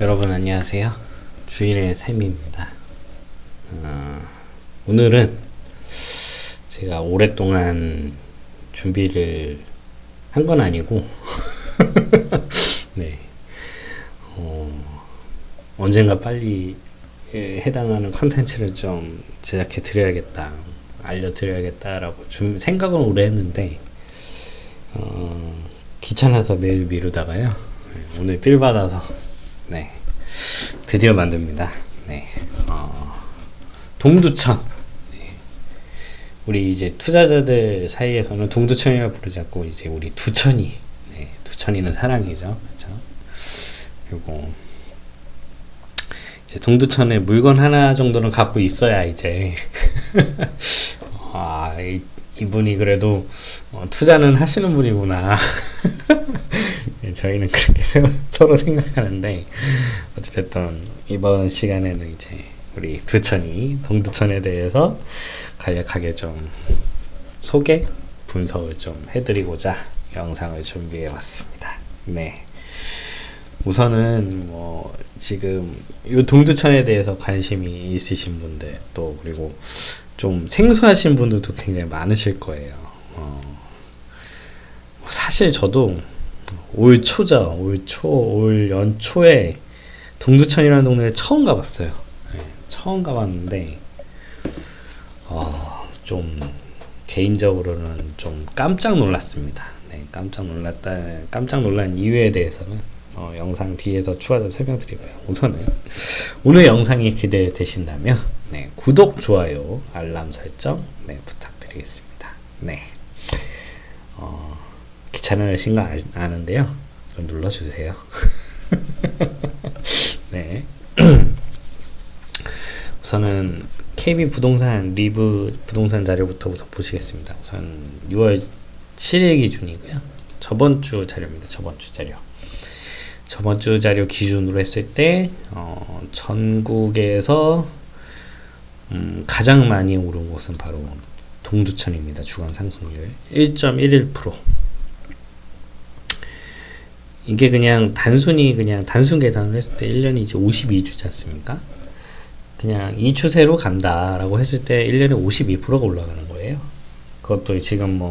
여러분 안녕하세요. 주인의 샘입니다. 오늘은 제가 오랫동안 준비를 한 건 아니고 네, 언젠가 빨리 해당하는 컨텐츠를 좀 제작해 드려야겠다, 알려드려야겠다라고 좀 생각은 오래 했는데 귀찮아서 매일 미루다가요, 오늘 필 받아서 네, 드디어 만듭니다. 네, 동두천. 네, 우리 이제 투자자들 사이에서는 동두천이라고 부르지 않고 이제 우리 두천이, 네, 두천이는 사랑이죠, 그렇죠? 그리고 이제 동두천에 물건 하나 정도는 갖고 있어야 이제 이분이 그래도 투자는 하시는 분이구나. 저희는 그렇게 서로 생각하는데, 어쨌든 이번 시간에는 이제 우리 두천이 동두천에 대해서 간략하게 좀 소개 분석을 좀 해드리고자 영상을 준비해 왔습니다. 네, 우선은 지금 이 동두천에 대해서 관심이 있으신 분들, 또 그리고 좀 생소하신 분들도 굉장히 많으실 거예요. 사실 저도 올 연초에 동두천이라는 동네에 처음 가봤어요. 네, 처음 가봤는데 좀 개인적으로는 좀 깜짝 놀랐습니다. 네, 깜짝 놀란 이유에 대해서는 영상 뒤에서 추가적으로 설명드리고요. 우선은 오늘 영상이 기대되신다면 네, 구독, 좋아요, 알람 설정 부탁드리겠습니다. 네, 귀찮으신 거 아는데요, 좀 눌러주세요. 네. 우선은 KB 부동산 리브 부동산 자료부터 우선 보시겠습니다. 우선 6월 7일 기준이고요. 저번 주 자료입니다. 저번 주 자료 기준으로 했을 때 전국에서 가장 많이 오른 곳은 바로 동두천입니다. 주간 상승률 1.11%. 이게 그냥 단순 계산을 했을 때 1년이 이제 52주지 않습니까? 그냥 이 추세로 간다라고 했을 때 1년에 52%가 올라가는 거예요. 그것도 지금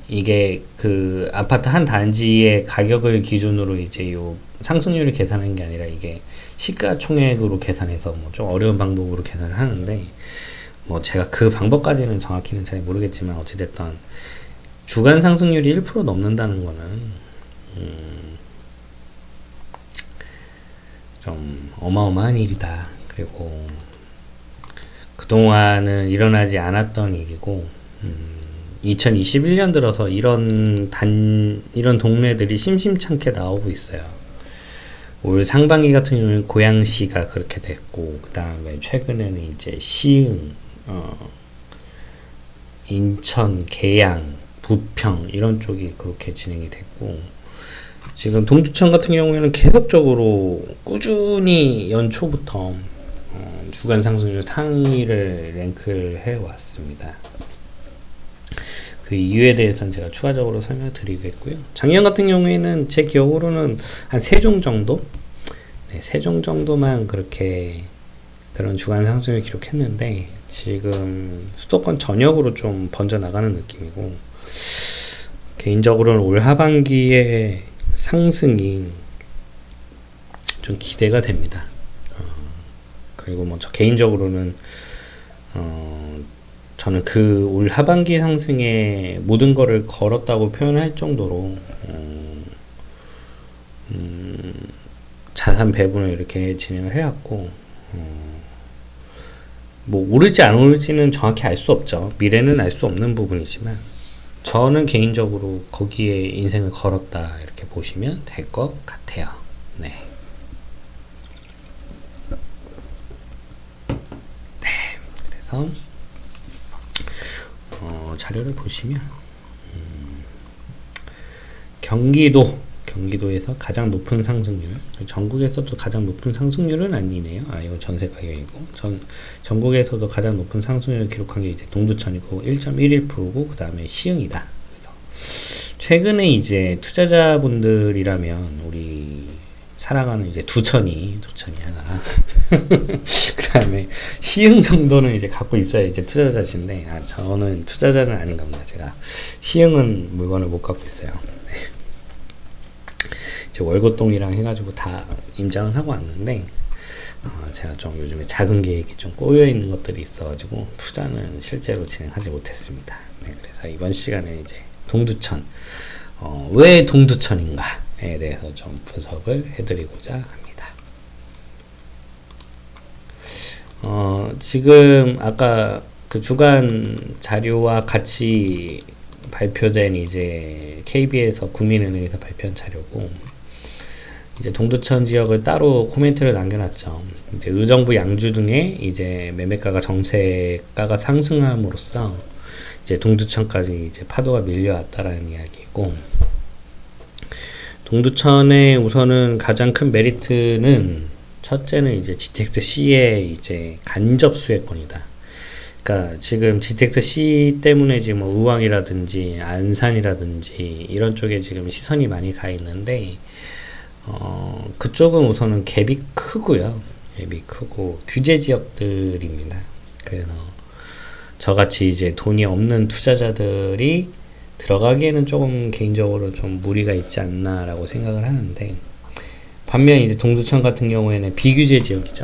이게 그 아파트 한 단지의 가격을 기준으로 이제 요 상승률을 계산하는 게 아니라, 이게 시가총액으로 계산해서 좀 어려운 방법으로 계산을 하는데, 제가 그 방법까지는 정확히는 잘 모르겠지만, 어찌됐든 주간 상승률이 1% 넘는다는 거는 좀 어마어마한 일이다. 그리고 그동안은 일어나지 않았던 일이고, 2021년 들어서 이런 동네들이 심심찮게 나오고 있어요. 올 상반기 같은 경우는 고양시가 그렇게 됐고, 그 다음에 최근에는 이제 시흥, 인천, 계양, 부평 이런 쪽이 그렇게 진행이 됐고, 지금 동두천 같은 경우에는 계속적으로 꾸준히 연초부터 주간 상승률 상위를 랭크를 해왔습니다. 그 이유에 대해서는 제가 추가적으로 설명을 드리겠고요. 작년 같은 경우에는 제 기억으로는 한 세종 정도? 네, 세종 정도만 그런 주간 상승을 기록했는데, 지금 수도권 전역으로 좀 번져 나가는 느낌이고, 개인적으로는 올 하반기에 상승이 좀 기대가 됩니다. 그리고 저 개인적으로는 저는 그 올 하반기 상승에 모든 거를 걸었다고 표현할 정도로 자산 배분을 이렇게 진행을 해왔고, 오를지 안 오를지는 정확히 알 수 없죠. 미래는 알 수 없는 부분이지만, 저는 개인적으로 거기에 인생을 걸었다 이렇게 보시면 될 것 같아요. 네. 그래서 자료를 보시면 경기도에서 가장 높은 상승률, 전국에서도 가장 높은 상승률은 아니네요. 이거 전세 가격이고, 전국에서도 가장 높은 상승률을 기록한 게 이제 동두천이고 1.11%고, 그 다음에 시흥이다. 그래서 최근에 이제 투자자분들이라면 우리 사랑하는 이제 두천이 하나. 그다음에 시흥 정도는 이제 갖고 있어야 이제 투자자신데, 저는 투자자는 아닌 겁니다. 제가 시흥은 물건을 못 갖고 있어요. 네. 이제 월곶동이랑 해가지고 다 임장을 하고 왔는데, 제가 좀 요즘에 작은 계획이 좀 꼬여 있는 것들이 있어가지고 투자는 실제로 진행하지 못했습니다. 네, 그래서 이번 시간에 이제 동두천, 왜 동두천인가에 대해서 좀 분석을 해드리고자 합니다. 지금 아까 그 주간 자료와 같이 발표된 이제 KB에서 국민은행에서 발표한 자료고, 이제 동두천 지역을 따로 코멘트를 남겨놨죠. 이제 의정부 양주 등의 이제 매매가가 정세가가 상승함으로써 이제 동두천까지 이제 파도가 밀려왔다라는 이야기고, 동두천의 우선은 가장 큰 메리트는 첫째는 이제 GTX-C의 이제 간접 수혜권이다. 그러니까 지금 GTX-C 때문에 지금 뭐 의왕이라든지 안산이라든지 이런 쪽에 지금 시선이 많이 가 있는데, 그쪽은 우선은 갭이 크고요. 갭이 크고 규제 지역들입니다. 그래서 저같이 이제 돈이 없는 투자자들이 들어가기에는 조금 개인적으로 좀 무리가 있지 않나라고 생각을 하는데, 반면 이제 동두천 같은 경우에는 비규제 지역이죠.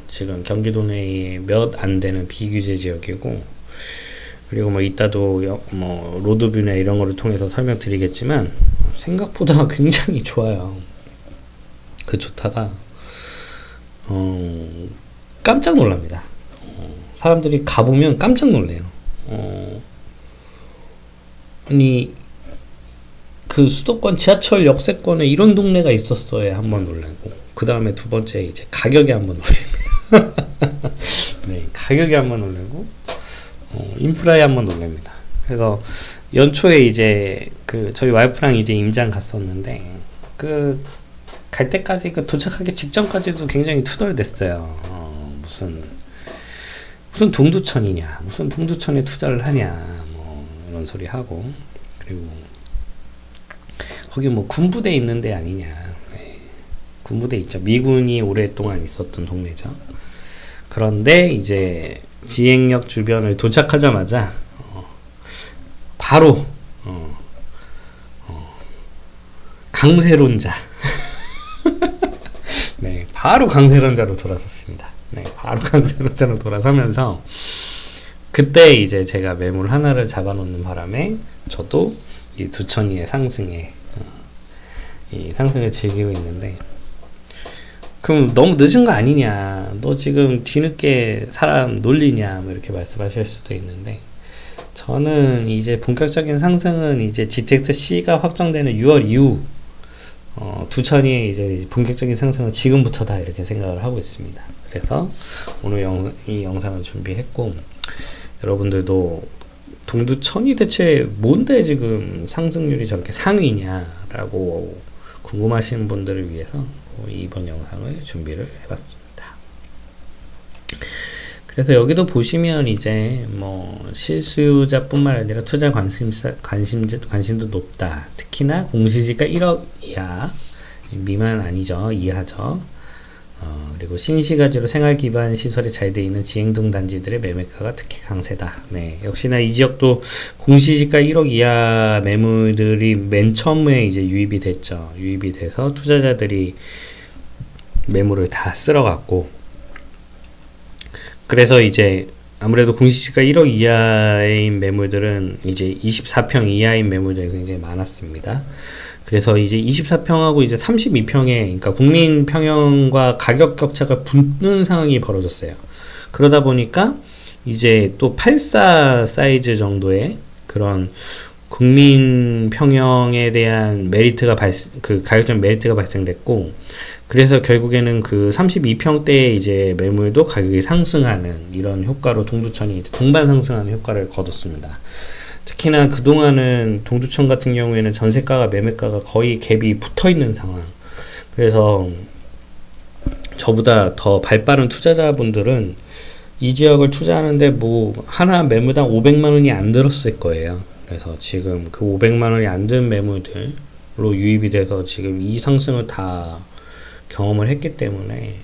지금 경기도 내에 몇 안 되는 비규제 지역이고, 그리고 뭐 이따도 뭐 로드뷰나 이런 거를 통해서 설명드리겠지만 생각보다 굉장히 좋아요. 그 좋다가 깜짝 놀랍니다. 사람들이 가보면 깜짝 놀래요. 아니 그 수도권 지하철 역세권에 이런 동네가 있었어야 한번 놀라고, 그 다음에 두 번째 이제 가격에 한번 놀랍니다. 네, 가격에 한번 놀라고, 인프라에 한번 놀랍니다. 그래서 연초에 이제 그 저희 와이프랑 이제 임장 갔었는데, 그 갈 때까지 그 도착하기 직전까지도 굉장히 투덜댔어요. 무슨 동두천이냐, 무슨 동두천에 투자를 하냐, 뭐 이런 소리 하고, 그리고 거기 뭐 군부대 있는 데 아니냐. 네, 군부대 있죠. 미군이 오랫동안 있었던 동네죠. 그런데 이제 지행역 주변을 도착하자마자 바로 강세론자. 네, 바로 강세론자로 돌아섰습니다. 네, 바로 강세론자로 돌아서면서 그때 이제 제가 매물 하나를 잡아놓는 바람에 저도 이 두천이의 상승에 이 상승을 즐기고 있는데, 그럼 너무 늦은 거 아니냐, 너 지금 뒤늦게 사람 놀리냐, 뭐 이렇게 말씀하실 수도 있는데, 저는 이제 본격적인 상승은 이제 GTX-C가 확정되는 6월 이후 두천이 이제 본격적인 상승은 지금부터다, 이렇게 생각을 하고 있습니다. 그래서 오늘 이 영상을 준비했고, 여러분들도 동두천이 대체 뭔데 지금 상승률이 저렇게 상위냐라고 궁금하신 분들을 위해서 이번 영상을 준비를 해봤습니다. 그래서 여기도 보시면 이제 뭐 실수요자뿐만 아니라 투자 관심도 높다. 특히나 공시지가 1억 이하, 미만 아니죠, 이하죠. 그리고 신시가지로 생활 기반 시설이 잘 돼 있는 지행동 단지들의 매매가가 특히 강세다. 네, 역시나 이 지역도 공시지가 1억 이하 매물들이 맨 처음에 이제 유입이 됐죠. 유입이 돼서 투자자들이 매물을 다 쓸어갔고, 그래서 이제 아무래도 공시지가 1억 이하인 매물들은 이제 24평 이하인 매물들이 굉장히 많았습니다. 그래서 이제 24평하고 이제 32평에, 그러니까 국민 평형과 가격 격차가 붙는 상황이 벌어졌어요. 그러다 보니까 이제 또 84 사이즈 정도의 그런 국민 평형에 대한 메리트가 그 가격적 메리트가 발생됐고, 그래서 결국에는 그 32평대의 이제 매물도 가격이 상승하는 이런 효과로 동두천이 동반 상승하는 효과를 거뒀습니다. 특히나 그동안은 동두천 같은 경우에는 전세가가 매매가가 거의 갭이 붙어있는 상황. 그래서 저보다 더 발빠른 투자자분들은 이 지역을 투자하는데 뭐 하나 매물당 500만원이 안 들었을 거예요. 그래서 지금 그 500만원이 안 든 매물들로 유입이 돼서 지금 이 상승을 다 경험을 했기 때문에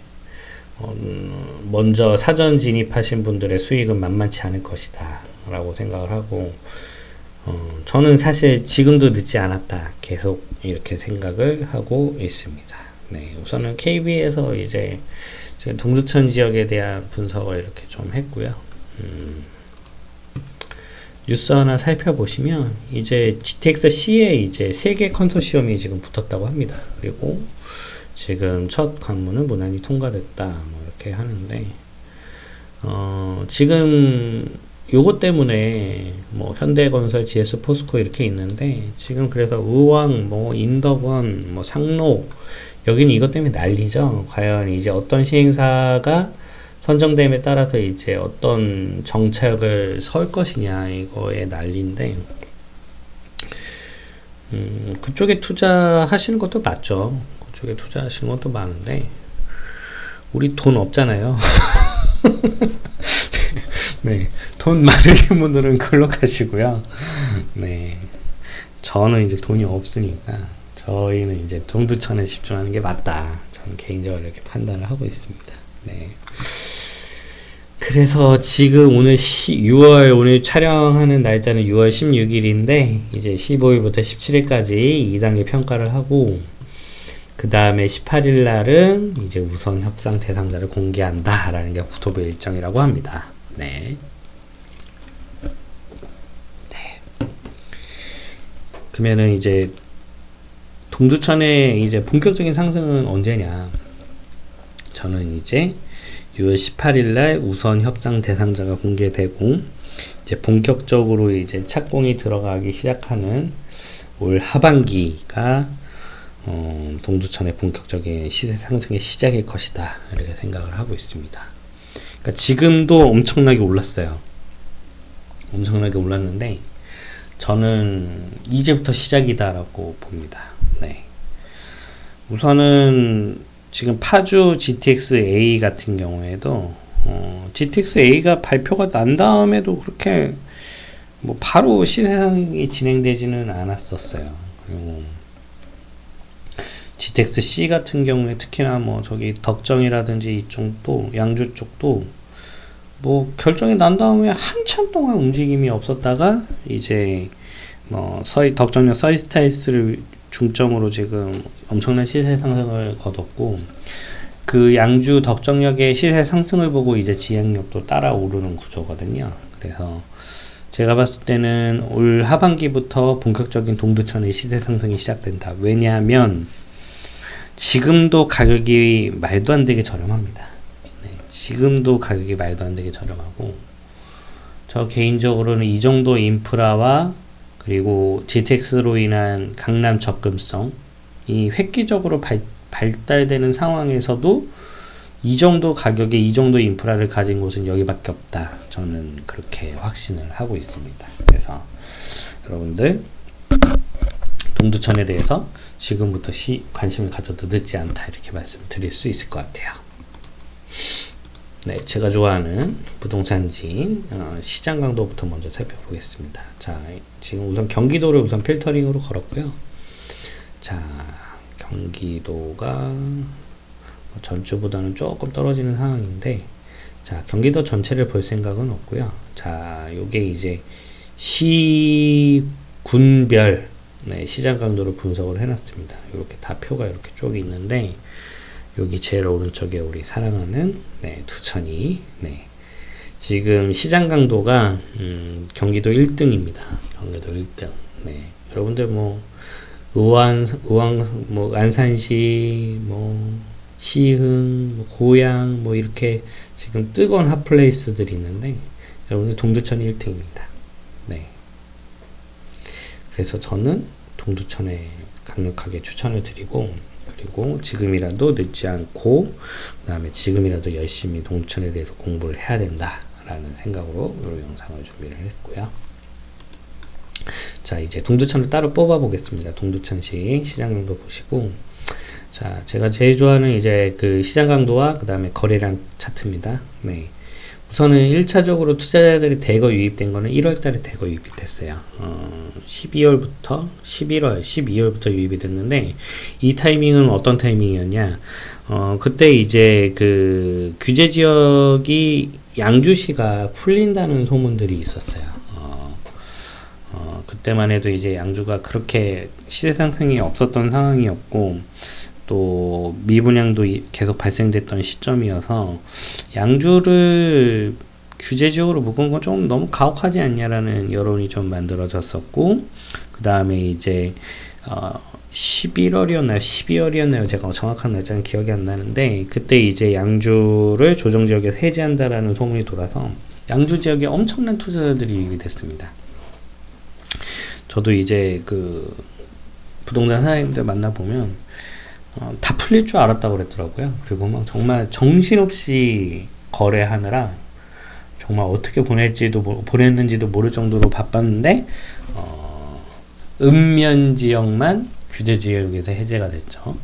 먼저 사전 진입하신 분들의 수익은 만만치 않을 것이다 라고 생각을 하고, 저는 사실 지금도 늦지 않았다 계속 이렇게 생각을 하고 있습니다. 네, 우선은 KB에서 이제 동두천 지역에 대한 분석을 이렇게 좀 했고요. 뉴스 하나 살펴보시면 이제 GTX-C에 이제 3개 컨소시엄이 지금 붙었다고 합니다. 그리고 지금 첫 관문은 무난히 통과됐다 뭐 이렇게 하는데, 지금 요것 때문에 뭐 현대건설, GS, 포스코 이렇게 있는데, 지금 그래서 의왕, 뭐 인덕원, 뭐 상로, 여기는 이것 때문에 난리죠. 과연 이제 어떤 시행사가 선정됨에 따라서 이제 어떤 정책을 설 것이냐, 이거에 난리인데, 그쪽에 투자하시는 것도 맞죠. 그쪽에 투자하시는 것도 많은데, 우리 돈 없잖아요. 네, 돈 많으신 분들은 그걸로 가시고요. 네, 저는 이제 돈이 없으니까 저희는 이제 동두천에 집중하는 게 맞다. 저는 개인적으로 이렇게 판단을 하고 있습니다. 네. 그래서 지금 오늘 6월, 오늘 촬영하는 날짜는 6월 16일인데, 이제 15일부터 17일까지 2단계 평가를 하고, 그 다음에 18일 날은 이제 우선 협상 대상자를 공개한다 라는 게 국토부 일정이라고 합니다. 네. 네. 그러면은 이제 동두천의 이제 본격적인 상승은 언제냐? 저는 이제 6월 18일 날 우선 협상 대상자가 공개되고, 이제 본격적으로 이제 착공이 들어가기 시작하는 올 하반기가 동두천의 본격적인 시세 상승의 시작일 것이다 이렇게 생각을 하고 있습니다. 그러니까 지금도 엄청나게 올랐어요. 엄청나게 올랐는데 저는 이제부터 시작이다라고 봅니다. 네. 우선은 지금 파주 GTX-A 같은 경우에도 GTX-A가 발표가 난 다음에도 그렇게 뭐 바로 시세상이 진행되지는 않았었어요. 그리고 GTX-C 같은 경우에 특히나 뭐 저기 덕정이라든지 이쪽도, 양주 쪽도 뭐 결정이 난 다음에 한참 동안 움직임이 없었다가 이제 뭐 덕정역 서이스타일스를 중점으로 지금 엄청난 시세 상승을 거뒀고, 그 양주 덕정역의 시세 상승을 보고 이제 지양역도 따라 오르는 구조거든요. 그래서 제가 봤을 때는 올 하반기부터 본격적인 동두천의 시세 상승이 시작된다. 왜냐하면 지금도 가격이 말도 안 되게 저렴합니다. 네, 지금도 가격이 말도 안 되게 저렴하고, 저 개인적으로는 이 정도 인프라와 그리고 GTX로 인한 강남 접근성, 이 획기적으로 발달되는 상황에서도 이 정도 가격에 이 정도 인프라를 가진 곳은 여기밖에 없다. 저는 그렇게 확신을 하고 있습니다. 그래서 여러분들 동두천에 대해서 지금부터 관심을 가져도 늦지 않다 이렇게 말씀드릴 수 있을 것 같아요. 네, 제가 좋아하는 부동산지 시장 강도부터 먼저 살펴보겠습니다. 자, 지금 우선 경기도를 우선 필터링으로 걸었고요. 자, 경기도가 전주보다는 조금 떨어지는 상황인데, 자, 경기도 전체를 볼 생각은 없고요. 자, 요게 이제 시군별 네, 시장 강도를 분석을 해놨습니다. 이렇게 다 표가 이렇게 쭉 있는데, 여기 제일 오른쪽에 우리 사랑하는 네, 두천이 네, 지금 시장 강도가 경기도 1등입니다. 경기도 1등. 네, 여러분들 뭐 의왕 뭐 안산시 뭐 시흥 뭐 고양 뭐 이렇게 지금 뜨거운 핫플레이스들이 있는데, 여러분들 동두천이 1등입니다. 네. 그래서 저는 동두천에 강력하게 추천을 드리고, 그리고 지금이라도 늦지 않고 그 다음에 지금이라도 열심히 동두천에 대해서 공부를 해야 된다 라는 생각으로 이 영상을 준비를 했고요. 자, 이제 동두천을 따로 뽑아 보겠습니다. 동두천시 시장 강도 보시고, 자, 제가 제일 좋아하는 이제 그 시장 강도와 그 다음에 거래량 차트입니다. 네, 우선은 1차적으로 투자자들이 대거 유입된 거는 1월 달에 대거 유입이 됐어요. 12월부터 11월, 12월부터 유입이 됐는데, 이 타이밍은 어떤 타이밍이었냐? 그때 이제 그 규제 지역이 양주시가 풀린다는 소문들이 있었어요. 그때만 해도 이제 양주가 그렇게 시세 상승이 없었던 상황이었고, 또 미분양도 계속 발생됐던 시점이어서 양주를 규제적으로 묶은 건 좀 너무 가혹하지 않냐라는 여론이 좀 만들어졌었고, 그 다음에 이제 11월이었나요? 12월이었나요? 제가 정확한 날짜는 기억이 안 나는데, 그때 이제 양주를 조정지역에서 해제한다라는 소문이 돌아서 양주 지역에 엄청난 투자자들이 유입이 됐습니다. 저도 이제 그 부동산 사장님들 만나보면 다 풀릴 줄 알았다고 그랬더라고요. 그리고 막 정말 정신없이 거래하느라 정말 어떻게 보냈는지도 모를 정도로 바빴는데, 읍면 지역만 규제 지역에서 해제가 됐죠.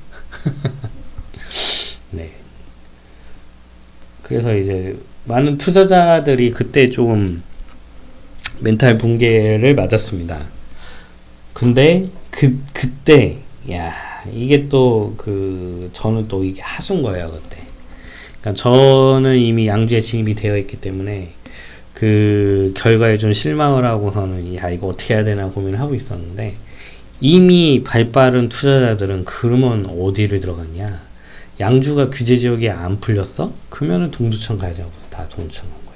네. 그래서 이제 많은 투자자들이 그때 좀 멘탈 붕괴를 맞았습니다. 근데 그때 야, 이게 또 저는 또 이게 하수인 거예요, 그때. 그러니까 저는 이미 양주에 진입이 되어 있기 때문에 그 결과에 좀 실망을 하고서는 야, 이거 어떻게 해야 되나 고민을 하고 있었는데, 이미 발빠른 투자자들은 그러면 어디를 들어갔냐? 양주가 규제 지역이 안 풀렸어? 그러면은 동두천 가야지 하고 다 동두천 간 거예요.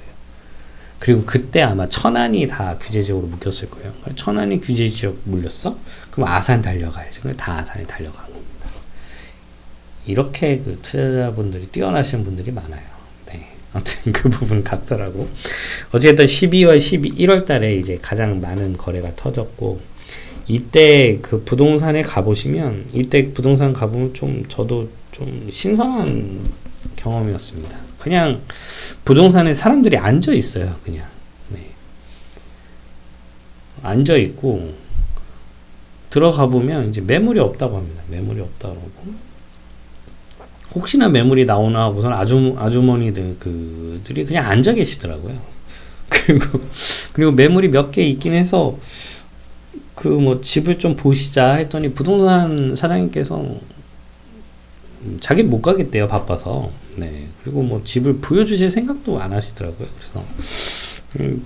그리고 그때 아마 천안이 다 규제 지역으로 묶였을 거예요. 천안이 규제 지역 물렸어? 그럼 아산 달려가야지. 그럼 다 아산이 달려간 겁니다. 이렇게 그 투자자분들이 뛰어나신 분들이 많아요. 네. 아무튼 그 부분 각설하고, 어쨌든 12월, 1월 달에 이제 가장 많은 거래가 터졌고, 이때 그 부동산에 가보시면, 이때 부동산 가보면 저도 좀 신선한 경험이었습니다. 그냥 부동산에 사람들이 앉아 있어요. 그냥. 네. 앉아 있고, 들어가 보면 이제 매물이 없다고 합니다. 매물이 없다고 하고, 혹시나 매물이 나오나 하고선 아주머니들이 그냥 앉아 계시더라고요. 그리고 매물이 몇 개 있긴 해서 집을 좀 보시자 했더니 부동산 사장님께서 자기 못 가겠대요, 바빠서. 네. 그리고 집을 보여주실 생각도 안 하시더라고요. 그래서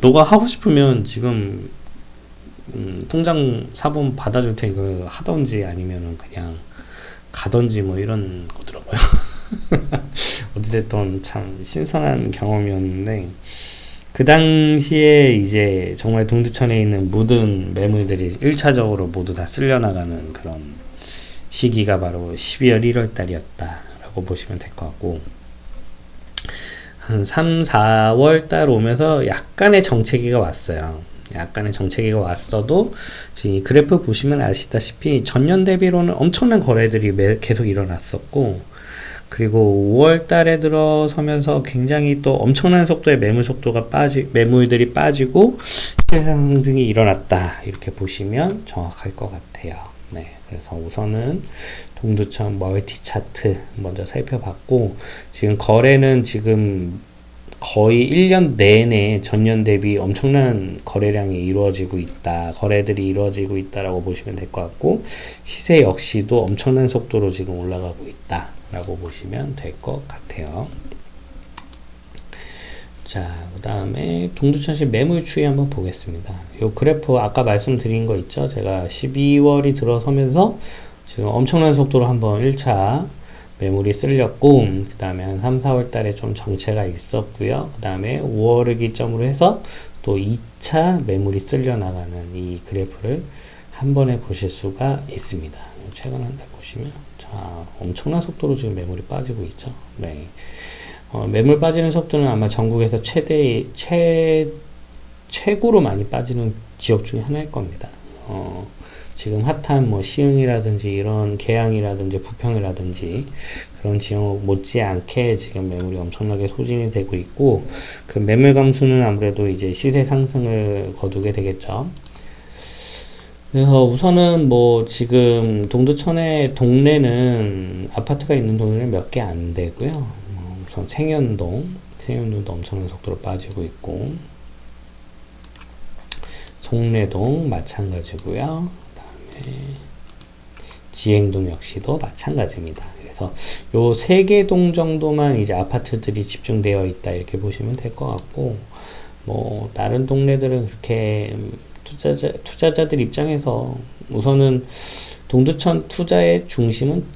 너가 하고 싶으면 지금 통장 사본 받아줄 테니까 하던지 아니면은 그냥 가던지 이런 거더라고요. 어찌됐든 참 신선한 경험이었는데, 그 당시에 이제 정말 동두천에 있는 모든 매물들이 1차적으로 모두 다 쓸려나가는 그런 시기가 바로 12월 1월 달이었다라고 보시면 될 것 같고, 한 3, 4월 달 오면서 약간의 정체기가 왔어요. 약간의 정체기가 왔어도 지금 이 그래프 보시면 아시다시피 전년 대비로는 엄청난 거래들이 계속 일어났었고, 그리고 5월 달에 들어서면서 굉장히 또 엄청난 속도의 매물들이 빠지고 시세 상승이 일어났다, 이렇게 보시면 정확할 것 같아요. 네, 그래서 우선은 동두천 멀티 차트 먼저 살펴봤고, 지금 거래는 지금 거의 1년 내내 전년 대비 엄청난 거래들이 이루어지고 있다라고 보시면 될 것 같고, 시세 역시도 엄청난 속도로 지금 올라가고 있다라고 보시면 될 것 같아요. 자, 그 다음에 동두천시 매물 추이 한번 보겠습니다. 요 그래프 아까 말씀드린 거 있죠? 제가 12월이 들어서면서 지금 엄청난 속도로 한번 1차 매물이 쓸렸고, 그 다음에 한 3, 4월 달에 좀 정체가 있었고요. 그 다음에 5월을 기점으로 해서 또 2차 매물이 쓸려나가는 이 그래프를 한 번에 보실 수가 있습니다. 최근 한 달 보시면, 자, 엄청난 속도로 지금 매물이 빠지고 있죠. 네. 매물 빠지는 속도는 아마 전국에서 최고로 많이 빠지는 지역 중에 하나일 겁니다. 지금 핫한 시흥이라든지 이런 계양이라든지 부평이라든지 그런 지역 못지않게 지금 매물이 엄청나게 소진이 되고 있고, 그 매물 감소는 아무래도 이제 시세 상승을 거두게 되겠죠. 그래서 우선은 지금 동두천의 동네는 아파트가 있는 동네는 몇 개 안 되고요. 우선 생연동, 세운동도 엄청난 속도로 빠지고 있고, 송내동 마찬가지고요. 그다음에 지행동 역시도 마찬가지입니다. 그래서 요 3개 동 정도만 이제 아파트들이 집중되어 있다 이렇게 보시면 될 것 같고, 뭐 다른 동네들은 그렇게 투자자들 입장에서 우선은 동두천 투자의 중심은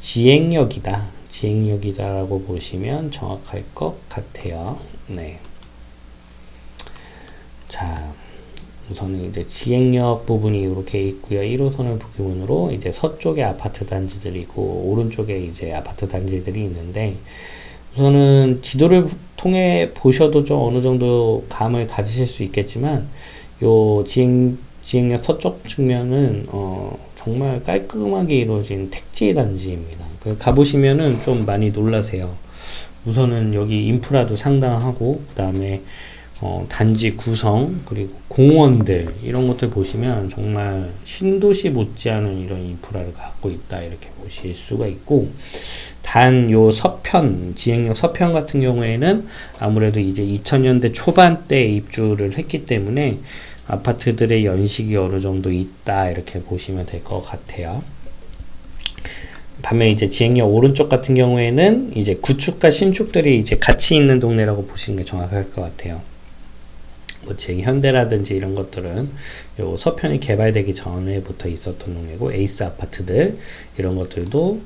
지행역이다라고 보시면 정확할 것 같아요. 네. 자, 우선은 이제 지행역 부분이 이렇게 있고요. 1호선을 기본으로 이제 서쪽에 아파트 단지들이 있고, 오른쪽에 이제 아파트 단지들이 있는데, 우선은 지도를 통해 보셔도 좀 어느 정도 감을 가지실 수 있겠지만, 요 지행역 서쪽 측면은 정말 깔끔하게 이루어진 택지 단지입니다. 가보시면은 좀 많이 놀라세요. 우선은 여기 인프라도 상당하고, 그 다음에 단지 구성, 그리고 공원들, 이런 것들 보시면 정말 신도시 못지않은 이런 인프라를 갖고 있다 이렇게 보실 수가 있고, 단 요 서편, 지행역 서편 같은 경우에는 아무래도 이제 2000년대 초반때 입주를 했기 때문에 아파트들의 연식이 어느 정도 있다 이렇게 보시면 될 것 같아요. 반면 이제 지행역 오른쪽 같은 경우에는 이제 구축과 신축들이 이제 같이 있는 동네라고 보시는 게 정확할 것 같아요. 뭐 지행 현대라든지 이런 것들은 요 서편이 개발되기 전에부터 있었던 동네고, 에이스 아파트들 이런 것들도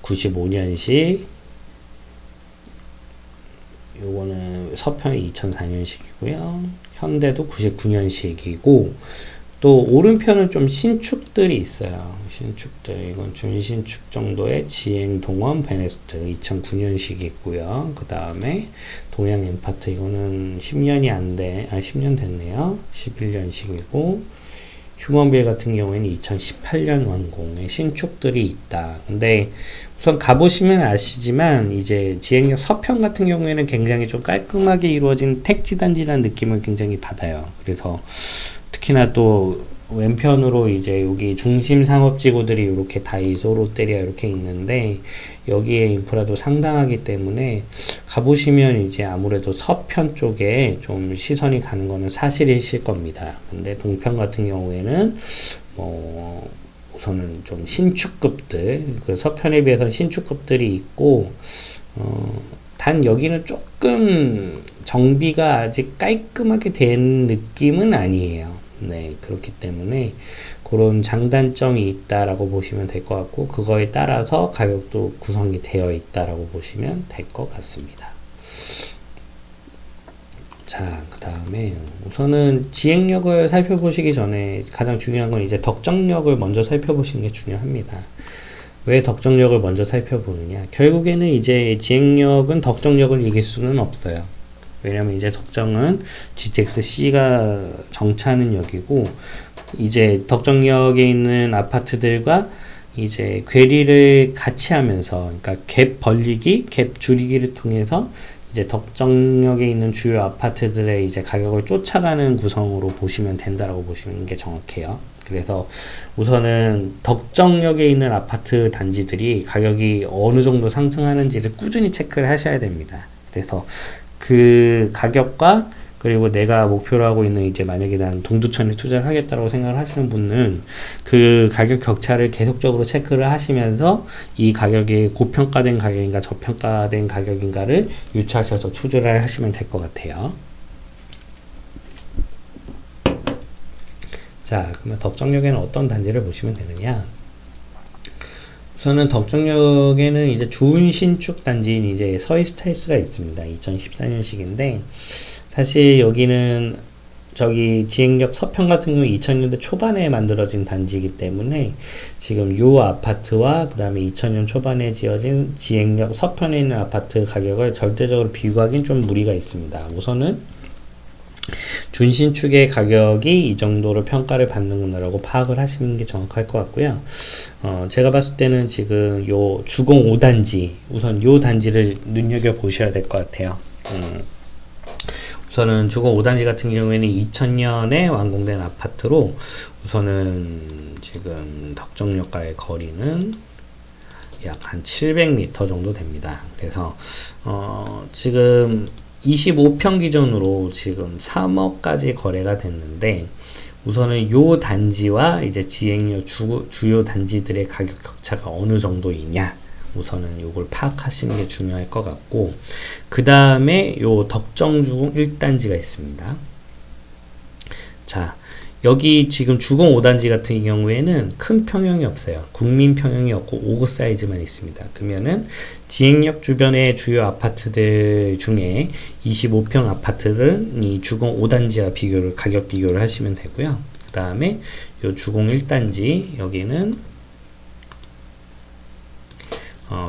95년식, 요거는 서편이 2004년식이고요. 현대도 99년식이고, 또 오른편은 좀 신축들이 있어요. 신축들, 이건 준신축 정도의 지행동원 베네스트 2009년식이 있고요. 그 다음에 동양 엠파트, 이거는 10년 됐네요. 11년식이고, 휴먼빌 같은 경우에는 2018년 완공의 신축들이 있다. 근데 우선 가보시면 아시지만 이제 지행역 서편 같은 경우에는 굉장히 좀 깔끔하게 이루어진 택지단지라는 느낌을 굉장히 받아요. 그래서 특히나 또 왼편으로 이제 여기 중심 상업지구들이 이렇게 다이소, 롯데리아 이렇게 있는데, 여기에 인프라도 상당하기 때문에 가보시면 이제 아무래도 서편 쪽에 좀 시선이 가는 거는 사실이실 겁니다. 근데 동편 같은 경우에는 뭐 우선은 좀 신축급들, 그 서편에 비해서는 신축급들이 있고, 단 여기는 조금 정비가 아직 깔끔하게 된 느낌은 아니에요. 네, 그렇기 때문에 그런 장단점이 있다라고 보시면 될 것 같고, 그거에 따라서 가격도 구성이 되어 있다라고 보시면 될 것 같습니다. 자, 그 다음에 우선은 지행역을 살펴보시기 전에 가장 중요한 건 이제 덕정역을 먼저 살펴보시는 게 중요합니다. 왜 덕정역을 먼저 살펴보느냐? 결국에는 이제 지행역은 덕정역을 이길 수는 없어요. 왜냐면 이제 덕정은 GTX-C가 정차하는 역이고, 이제 덕정역에 있는 아파트들과 이제 괴리를 같이 하면서, 그러니까 갭 벌리기, 갭 줄이기를 통해서 이제 덕정역에 있는 주요 아파트들의 이제 가격을 쫓아가는 구성으로 보시면 된다라고 보시는 게 정확해요. 그래서 우선은 덕정역에 있는 아파트 단지들이 가격이 어느 정도 상승하는지를 꾸준히 체크를 하셔야 됩니다. 그래서 그 가격과, 그리고 내가 목표로 하고 있는 이제 만약에 난 동두천에 투자를 하겠다고 생각을 하시는 분은 그 가격 격차를 계속적으로 체크를 하시면서 이 가격이 고평가된 가격인가 저평가된 가격인가를 유추하셔서 투자를 하시면 될 것 같아요. 자, 그러면 덕정역에는 어떤 단지를 보시면 되느냐? 우선은 덕정역에는 이제 좋은 신축 단지인 이제 서이스타일스가 있습니다. 2014년식인데, 사실 여기는 저기 지행역 서편 같은 경우 2000년대 초반에 만들어진 단지이기 때문에 지금 요 아파트와 그 다음에 2000년 초반에 지어진 지행역 서편에 있는 아파트 가격을 절대적으로 비교하기는 좀 무리가 있습니다. 우선은 준신축의 가격이 이 정도로 평가를 받는구나라고 파악을 하시는 게 정확할 것 같고요. 제가 봤을 때는 지금 요 주공 5단지, 우선 요 단지를 눈여겨보셔야 될 것 같아요. 우선은 주공 5단지 같은 경우에는 2000년에 완공된 아파트로, 우선은 지금 덕정역과의 거리는 약 한 700m 정도 됩니다. 그래서 지금 25평 기준으로 지금 3억까지 거래가 됐는데, 우선은 요 단지와 이제 지행역 주요 단지들의 가격 격차가 어느 정도이냐, 우선은 요걸 파악하시는 게 중요할 것 같고, 그 다음에 요 덕정주공 1단지가 있습니다. 자, 여기 지금 주공 5단지 같은 경우에는 큰 평형이 없어요. 국민 평형이 없고 5구 사이즈만 있습니다. 그러면은 지행역 주변의 주요 아파트들 중에 25평 아파트를 이 주공 5단지와 가격 비교를 하시면 되고요. 그 다음에 요 주공 1단지, 여기는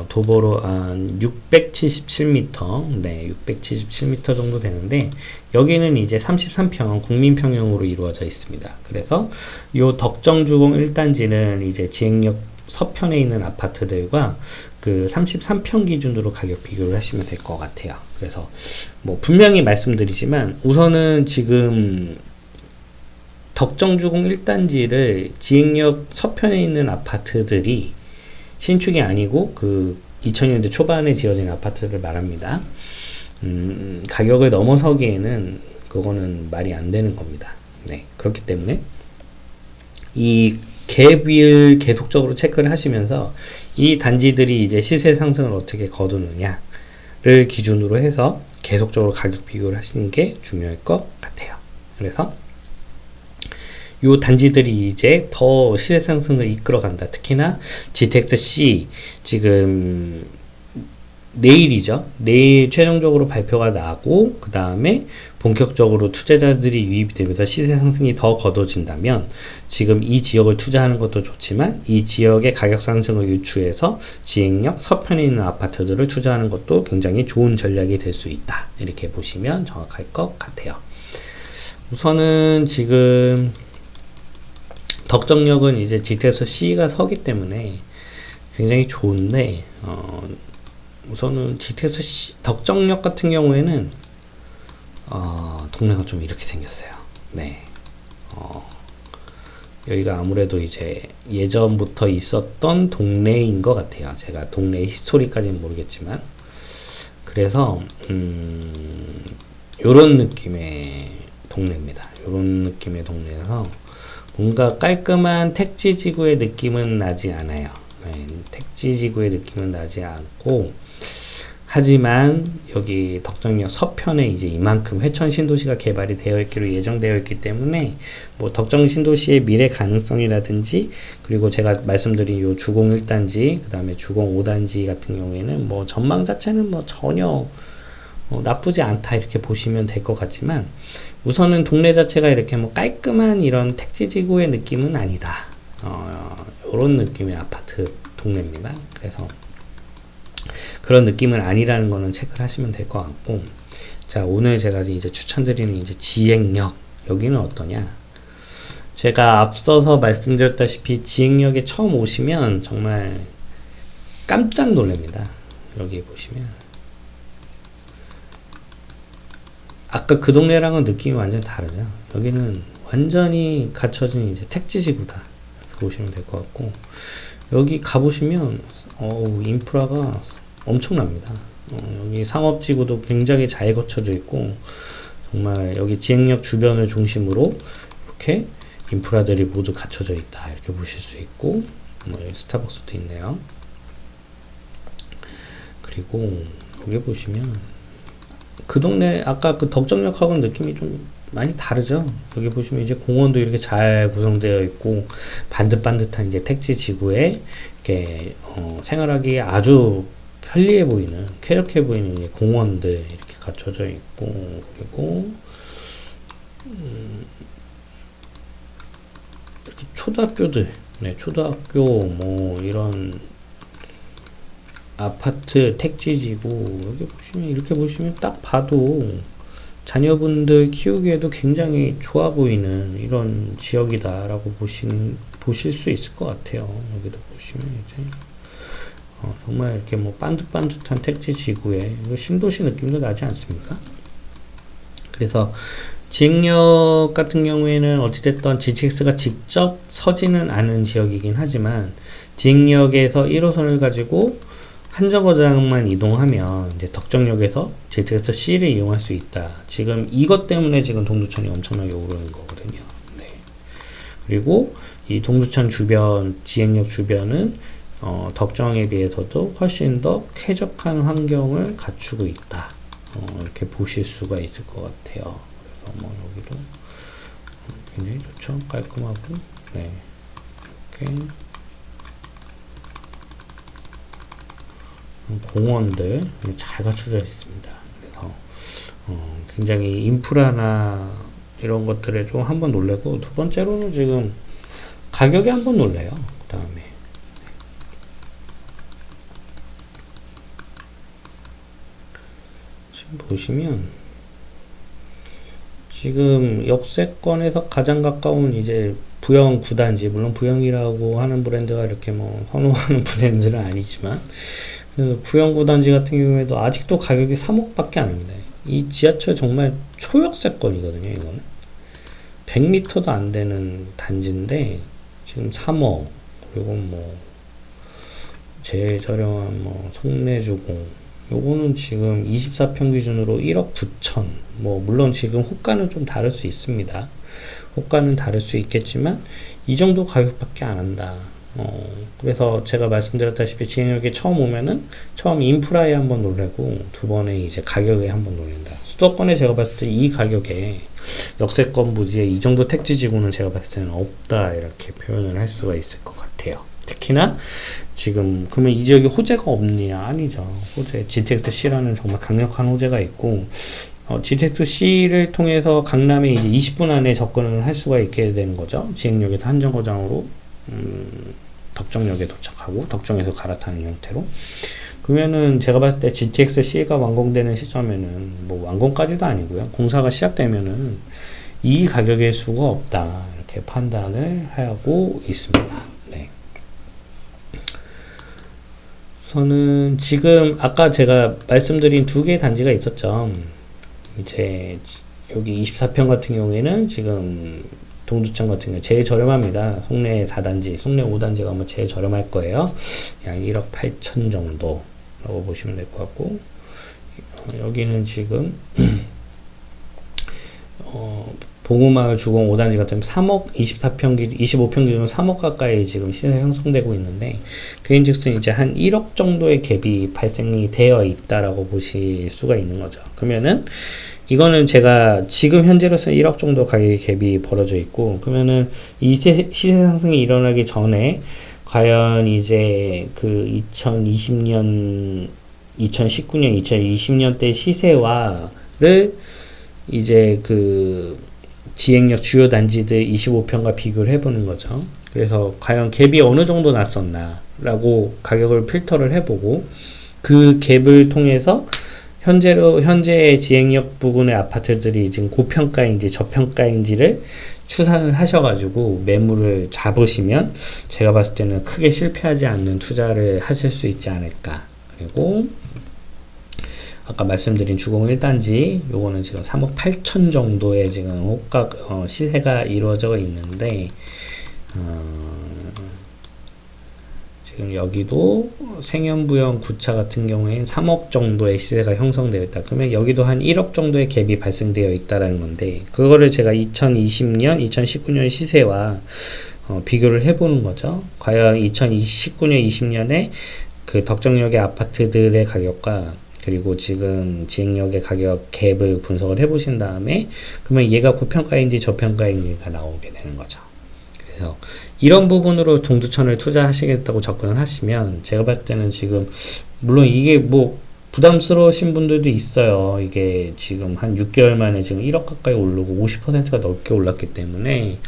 도보로 한 677m, 네, 677m 정도 되는데, 여기는 이제 33평 국민평형으로 이루어져 있습니다. 그래서 요 덕정주공 1단지는 이제 지행역 서편에 있는 아파트들과 그 33평 기준으로 가격 비교를 하시면 될 것 같아요. 그래서 뭐 분명히 말씀드리지만, 우선은 지금 덕정주공 1단지를 지행역 서편에 있는 아파트들이 신축이 아니고 그 2000년대 초반에 지어진 아파트를 말합니다. 가격을 넘어서기에는 그거는 말이 안 되는 겁니다. 네, 그렇기 때문에 이 갭을 계속적으로 체크를 하시면서 이 단지들이 이제 시세 상승을 어떻게 거두느냐를 기준으로 해서 계속적으로 가격 비교를 하시는 게 중요할 것 같아요. 그래서 요 단지들이 이제 더 시세 상승을 이끌어간다. 특히나 GTX C 지금 내일이죠. 내일 최종적으로 발표가 나고, 그 다음에 본격적으로 투자자들이 유입이 되면서 시세 상승이 더 거둬진다면, 지금 이 지역을 투자하는 것도 좋지만 이 지역의 가격 상승을 유추해서 지행역 서편에 있는 아파트들을 투자하는 것도 굉장히 좋은 전략이 될 수 있다. 이렇게 보시면 정확할 것 같아요. 우선은 지금 덕정역은 이제 GTX C가 서기 때문에 굉장히 좋은데, 우선은 GTX C, 덕정역 같은 경우에는 동네가 좀 이렇게 생겼어요. 네. 여기가 아무래도 이제 예전부터 있었던 동네인 것 같아요. 제가 동네 히스토리까지는 모르겠지만, 그래서 요런 느낌의 동네입니다. 요런 느낌의 동네에서 뭔가 깔끔한 택지지구의 느낌은 나지 않아요. 네, 택지지구의 느낌은 나지 않고, 하지만 여기 덕정역 서편에 이제 이만큼 회천 신도시가 개발이 되어 있기로 예정되어 있기 때문에, 뭐 덕정 신도시의 미래 가능성이라든지, 그리고 제가 말씀드린 요 주공 1단지, 그 다음에 주공 5단지 같은 경우에는 뭐 전망 자체는 뭐 전혀 나쁘지 않다 이렇게 보시면 될 것 같지만, 우선은 동네 자체가 이렇게 뭐 깔끔한 이런 택지지구의 느낌은 아니다. 요런 느낌의 아파트 동네입니다. 그래서 그런 느낌은 아니라는 거는 체크를 하시면 될 것 같고, 자, 오늘 제가 이제 추천드리는 이제 지행역, 여기는 어떠냐? 제가 앞서서 말씀드렸다시피 지행역에 처음 오시면 정말 깜짝 놀랍니다. 여기 보시면 아까 그 동네랑은 느낌이 완전히 다르죠. 여기는 완전히 갖춰진 이제 택지지구다 이렇게 보시면 될 것 같고, 여기 가보시면 인프라가 엄청납니다. 여기 상업지구도 굉장히 잘 거쳐져 있고, 정말 여기 지행역 주변을 중심으로 이렇게 인프라들이 모두 갖춰져 있다 이렇게 보실 수 있고, 여기 스타벅스도 있네요. 그리고 여기 보시면 그 동네 아까 그 덕정역하고는 느낌이 좀 많이 다르죠. 여기 보시면 이제 공원도 이렇게 잘 구성되어 있고, 반듯반듯한 이제 택지 지구에 이렇게 생활하기에 아주 편리해 보이는, 쾌적해 보이는 이제 공원들 이렇게 갖춰져 있고, 그리고 이렇게 초등학교들, 네, 초등학교 뭐 이런 아파트 택지지구, 여기 보시면 이렇게 보시면 딱 봐도 자녀분들 키우기에도 굉장히 좋아 보이는 이런 지역이다라고 보실 수 있을 것 같아요. 여기도 보시면 이제 정말 이렇게 뭐 반듯반듯한 택지지구에 이거 신도시 느낌도 나지 않습니까? 그래서 지행역 같은 경우에는 어찌됐든 GTX가 직접 서지는 않은 지역이긴 하지만 지행역에서 1호선을 가지고 한 정거장만 이동하면 이제 덕정역에서 GTX C를 이용할 수 있다. 지금 이것 때문에 지금 동두천이 엄청나게 오르는 거거든요. 네. 그리고 이 동두천 주변, 지행역 주변은 덕정에 비해서도 훨씬 더 쾌적한 환경을 갖추고 있다. 이렇게 보실 수가 있을 것 같아요. 그래서 뭐 여기도 굉장히 좋죠. 깔끔하고, 네. 이렇게 공원들 잘 갖춰져 있습니다. 그래서 굉장히 인프라나 이런 것들에 좀 한번 놀래고, 두 번째로는 지금 가격에 한번 놀래요. 그 다음에 지금 보시면 지금 역세권에서 가장 가까운 이제 부영 9단지, 물론 부영이라고 하는 브랜드가 이렇게 뭐 선호하는 브랜드는 아니지만 부영 9단지 같은 경우에도 아직도 가격이 3억밖에 안 합니다. 이 지하철 정말 초역세권이거든요. 이거는 100m도 안 되는 단지인데 지금 3억, 그리고 뭐 제일 저렴한 뭐 송내주공, 요거는 지금 24평 기준으로 1억 9천. 뭐 물론 지금 호가는 좀 다를 수 있습니다. 호가는 다를 수 있겠지만 이 정도 가격밖에 안 한다. 그래서 제가 말씀드렸다시피 지행역에 처음 오면은 처음 인프라에 한번 놀래고, 두 번에 이제 가격에 한번 놀린다. 수도권에 제가 봤을 때 이 가격에 역세권 부지에 이 정도 택지지구는 제가 봤을 때는 없다, 이렇게 표현을 할 수가 있을 것 같아요. 특히나 지금 그러면 이 지역에 호재가 없느냐? 아니죠. 호재, GTX-C라는 정말 강력한 호재가 있고, GTX-C를 통해서 강남에 이제 20분 안에 접근을 할 수가 있게 되는 거죠. 지행역에서 한 정거장으로 덕정역에 도착하고 덕정에서 갈아타는 형태로. 그러면은 제가 봤을 때 GTX-C가 완공되는 시점에는 뭐 완공까지도 아니고요, 공사가 시작되면은 이 가격의 수가 없다, 이렇게 판단을 하고 있습니다. 네. 저는 지금 아까 제가 말씀드린 두 개의 단지가 있었죠. 이제 여기 24평 같은 경우에는 지금 동두천 같은 경우 제일 저렴합니다. 송내 4단지, 송내 5단지가 아마 제일 저렴할 거예요. 약 1억 8천 정도라고 보시면 될 것 같고, 여기는 지금 보구마을 주공 5단지 같은 경우 3억 25평 기준 3억 가까이 지금 시세 형성되고 있는데, 그인즉슨 이제 한 1억 정도의 갭이 발생이 되어 있다라고 보실 수가 있는 거죠. 그러면은 이거는 제가 지금 현재로서는 1억 정도 가격의 갭이 벌어져 있고, 그러면은 이 시세 상승이 일어나기 전에 과연 이제 그 2020년, 2019년, 2020년 대 시세와를 이제 그 지행역 주요 단지들 25평과 비교를 해보는 거죠. 그래서 과연 갭이 어느 정도 났었나 라고 가격을 필터를 해보고, 그 갭을 통해서 현재 지행역 부근의 아파트들이 지금 고평가인지 저평가인지를 추산을 하셔가지고 매물을 잡으시면 제가 봤을 때는 크게 실패하지 않는 투자를 하실 수 있지 않을까. 그리고 아까 말씀드린 주공 1단지 요거는 지금 3억 8천 정도의 지금 시세가 이루어져 있는데, 지금 여기도 생연부영 9차 같은 경우에는 3억 정도의 시세가 형성되어 있다. 그러면 여기도 한 1억 정도의 갭이 발생되어 있다라는 건데, 그거를 제가 2020년, 2019년 시세와 비교를 해보는 거죠. 과연 2019년, 20년에 그 덕정역의 아파트들의 가격과 그리고 지금 지행역의 가격 갭을 분석을 해보신 다음에, 그러면 얘가 고평가인지 저평가인지가 나오게 되는 거죠. 그래서 이런 부분으로 동두천을 투자하시겠다고 접근을 하시면 제가 봤을 때는 지금 물론 이게 뭐 부담스러우신 분들도 있어요. 이게 지금 한 6개월 만에 지금 1억 가까이 오르고 50%가 넘게 올랐기 때문에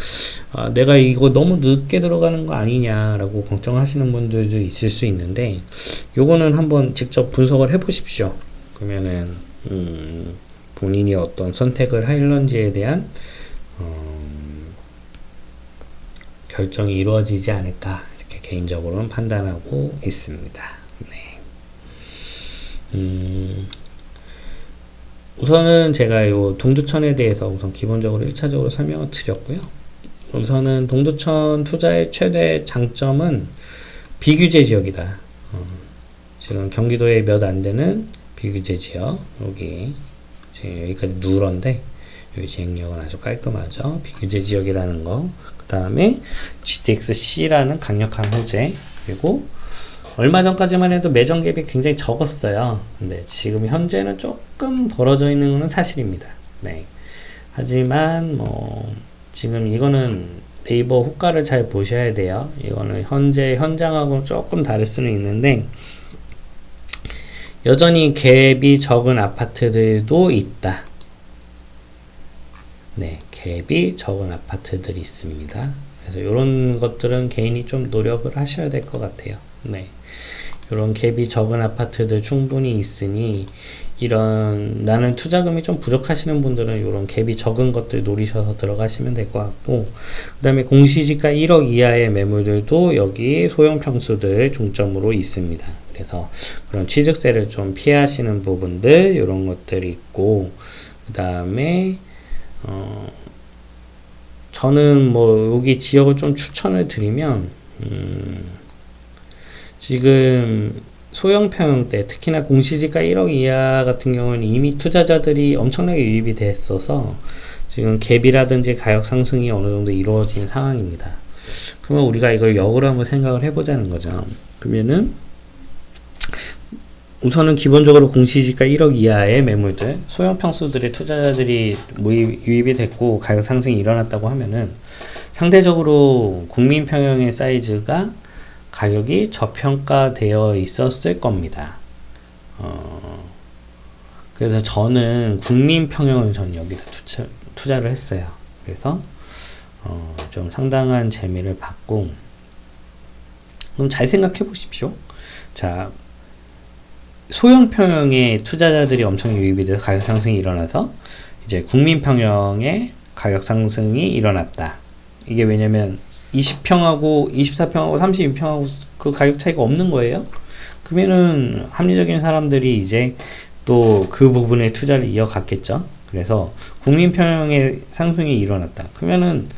내가 이거 너무 늦게 들어가는 거 아니냐라고 걱정하시는 분들도 있을 수 있는데, 요거는 한번 직접 분석을 해 보십시오. 그러면은 본인이 어떤 선택을 할런지에 대한 결정이 이루어지지 않을까, 이렇게 개인적으로는 판단하고 있습니다. 네. 우선은 제가 요 동두천에 대해서 우선 기본적으로 1차적으로 설명을 드렸고요. 우선은 동두천 투자의 최대 장점은 비규제 지역이다. 지금 경기도에 몇 안 되는 비규제 지역, 여기 지금 여기까지 누런데 이 지행력은 아주 깔끔하죠. 비규제 지역이라는 거. 그 다음에 GTX-C라는 강력한 호재. 그리고 얼마 전까지만 해도 매정 갭이 굉장히 적었어요. 근데 지금 현재는 조금 벌어져 있는 것은 사실입니다. 네. 하지만 뭐 지금 이거는 네이버 호가를 잘 보셔야 돼요. 이거는 현재 현장하고 조금 다를 수는 있는데 여전히 갭이 적은 아파트들도 있다. 네, 갭이 적은 아파트들이 있습니다. 그래서 이런 것들은 개인이 좀 노력을 하셔야 될 것 같아요. 네, 이런 갭이 적은 아파트들 충분히 있으니 이런 나는 투자금이 좀 부족하시는 분들은 이런 갭이 적은 것들 노리셔서 들어가시면 될 것 같고, 그 다음에 공시지가 1억 이하의 매물들도 여기 소형 평수들 중점으로 있습니다. 그래서 그런 취득세를 좀 피하시는 부분들 이런 것들이 있고, 그 다음에 저는 뭐 여기 지역을 좀 추천을 드리면 지금 소형 평형대 특히나 공시지가 1억 이하 같은 경우는 이미 투자자들이 엄청나게 유입이 됐어서 지금 갭이라든지 가격 상승이 어느 정도 이루어진 상황입니다. 그러면 우리가 이걸 역으로 한번 생각을 해보자는 거죠. 그러면은 우선은 기본적으로 공시지가 1억 이하의 매물들, 소형 평수들의 투자자들이 유입이 됐고 가격 상승이 일어났다고 하면은 상대적으로 국민 평형의 사이즈가 가격이 저평가되어 있었을 겁니다. 그래서 저는 국민 평형을 전 여기다 투자를 했어요. 그래서 좀 상당한 재미를 봤고, 그럼 잘 생각해 보십시오. 자, 소형 평형의 투자자들이 엄청 유입이 돼서 가격 상승이 일어나서 이제 국민 평형의 가격 상승이 일어났다. 이게 왜냐면 20평하고 24평하고 32평하고 그 가격 차이가 없는 거예요. 그러면은 합리적인 사람들이 이제 또 그 부분에 투자를 이어갔겠죠. 그래서 국민 평형의 상승이 일어났다. 그러면은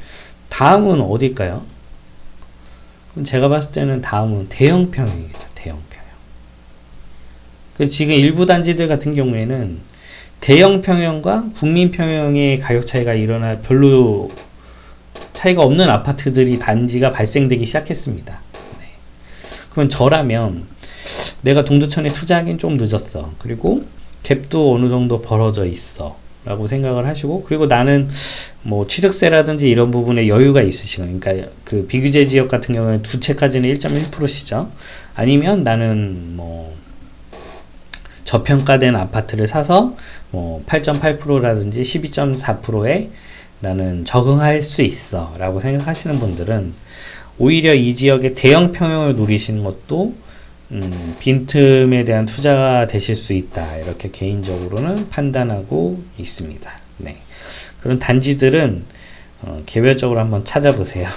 다음은 어딜까요? 그럼 제가 봤을 때는 다음은 대형 평형이죠. 대형 평형. 지금 일부 단지들 같은 경우에는 대형 평형과 국민 평형의 가격 차이가 일어나 별로 차이가 없는 아파트들이 단지가 발생되기 시작했습니다. 네. 그러면 저라면 내가 동두천에 투자하기는 좀 늦었어. 그리고 갭도 어느 정도 벌어져 있어. 라고 생각을 하시고, 그리고 나는 뭐 취득세라든지 이런 부분에 여유가 있으시거나, 그러니까 그 비규제 지역 같은 경우는 두 채까지는 1.1%시죠. 아니면 나는 뭐 저평가된 아파트를 사서 뭐 8.8%라든지 12.4%에 나는 적응할 수 있어 라고 생각하시는 분들은 오히려 이 지역의 대형 평형을 노리시는 것도 빈틈에 대한 투자가 되실 수 있다, 이렇게 개인적으로는 판단하고 있습니다. 네. 그런 단지들은 개별적으로 한번 찾아보세요.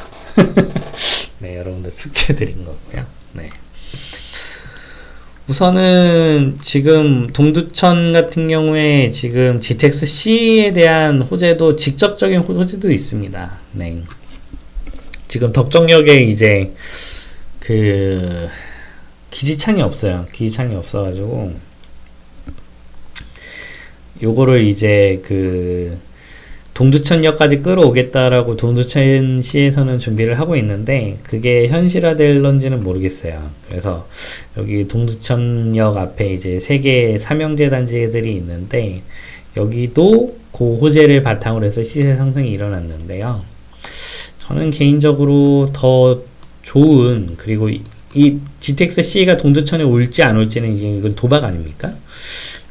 네, 여러분들 숙제 드린 거고요. 네. 우선은 지금 동두천 같은 경우에 지금 GTX-C에 대한 호재도 직접적인 호재도 있습니다. 네. 지금 덕정역에 이제 그 기지창이 없어요. 기지창이 없어가지고 요거를 이제 그 동두천역까지 끌어오겠다라고 동두천시에서는 준비를 하고 있는데 그게 현실화될런지는 모르겠어요. 그래서 여기 동두천역 앞에 이제 3개의 삼형제 단지들이 있는데 여기도 그 호재를 바탕으로 해서 시세 상승이 일어났는데요. 저는 개인적으로 더 좋은, 그리고 이 GTX-C가 동두천에 올지 안 올지는 이제 이건 도박 아닙니까?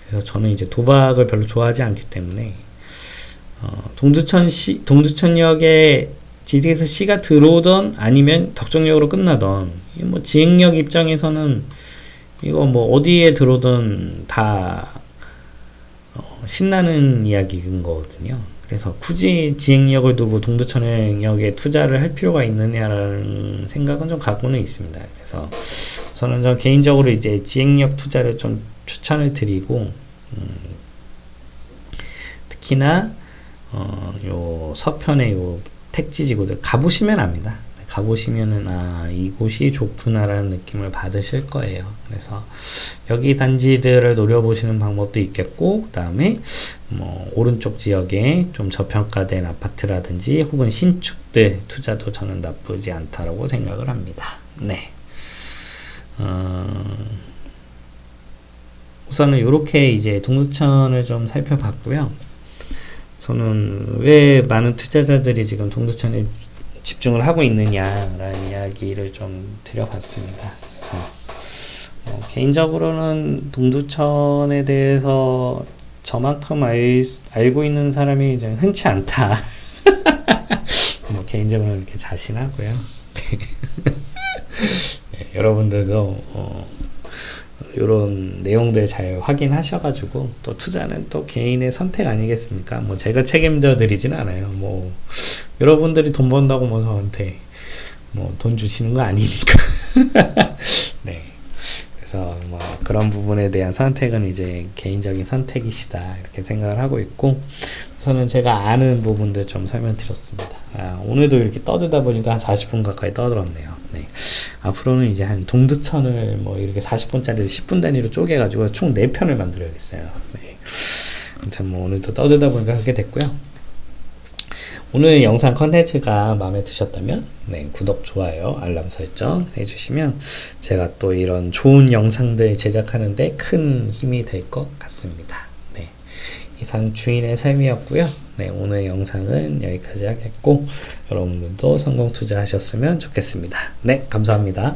그래서 저는 이제 도박을 별로 좋아하지 않기 때문에 동두천역에 GTX-C가 들어오던 아니면 덕정역으로 끝나던, 뭐 지행역 입장에서는 이거 뭐 어디에 들어오던 다 신나는 이야기인 거거든요. 그래서 굳이 지행역을 두고 동두천역에 투자를 할 필요가 있느냐라는 생각은 좀 갖고는 있습니다. 그래서 저는 저 개인적으로 이제 지행역 투자를 좀 추천을 드리고 특히나 요 서편의 요 택지지구들 가보시면 압니다. 가보시면은 이곳이 좋구나라는 느낌을 받으실 거예요. 그래서 여기 단지들을 노려보시는 방법도 있겠고, 그 다음에 뭐 오른쪽 지역에 좀 저평가된 아파트라든지 혹은 신축들 투자도 저는 나쁘지 않다라고 생각을 합니다. 네. 우선은 이렇게 이제 동두천을 좀 살펴봤고요. 저는 왜 많은 투자자들이 지금 동두천에 집중을 하고 있느냐라는 이야기를 좀 드려봤습니다. 개인적으로는 동두천에 대해서 저만큼 알고 있는 사람이 이제 흔치 않다. 뭐 개인적으로 이렇게 자신하고요. 네, 여러분들도 이런 내용들 잘 확인하셔가지고 또 투자는 또 개인의 선택 아니겠습니까? 뭐 제가 책임져 드리진 않아요. 뭐 여러분들이 돈 번다고 뭐 저한테 뭐 돈 주시는 거 아니니까. 네. 그래서 뭐 그런 부분에 대한 선택은 이제 개인적인 선택이시다 이렇게 생각을 하고 있고, 우선은 제가 아는 부분들 좀 설명드렸습니다. 오늘도 이렇게 떠들다 보니까 한 40분 가까이 떠들었네요. 네. 앞으로는 이제 한 동두천을 뭐 이렇게 40분짜리를 10분 단위로 쪼개가지고 총 4편을 만들어야겠어요. 네. 아무튼 뭐 오늘도 떠들다 보니까 그렇게 됐고요. 오늘 영상 컨텐츠가 마음에 드셨다면 구독, 좋아요, 알람 설정 해주시면 제가 또 이런 좋은 영상들 제작하는데 큰 힘이 될 것 같습니다. 네. 이상 주인의 삶이었고요. 네, 오늘 영상은 여기까지 하겠고 여러분들도 성공 투자하셨으면 좋겠습니다. 네, 감사합니다.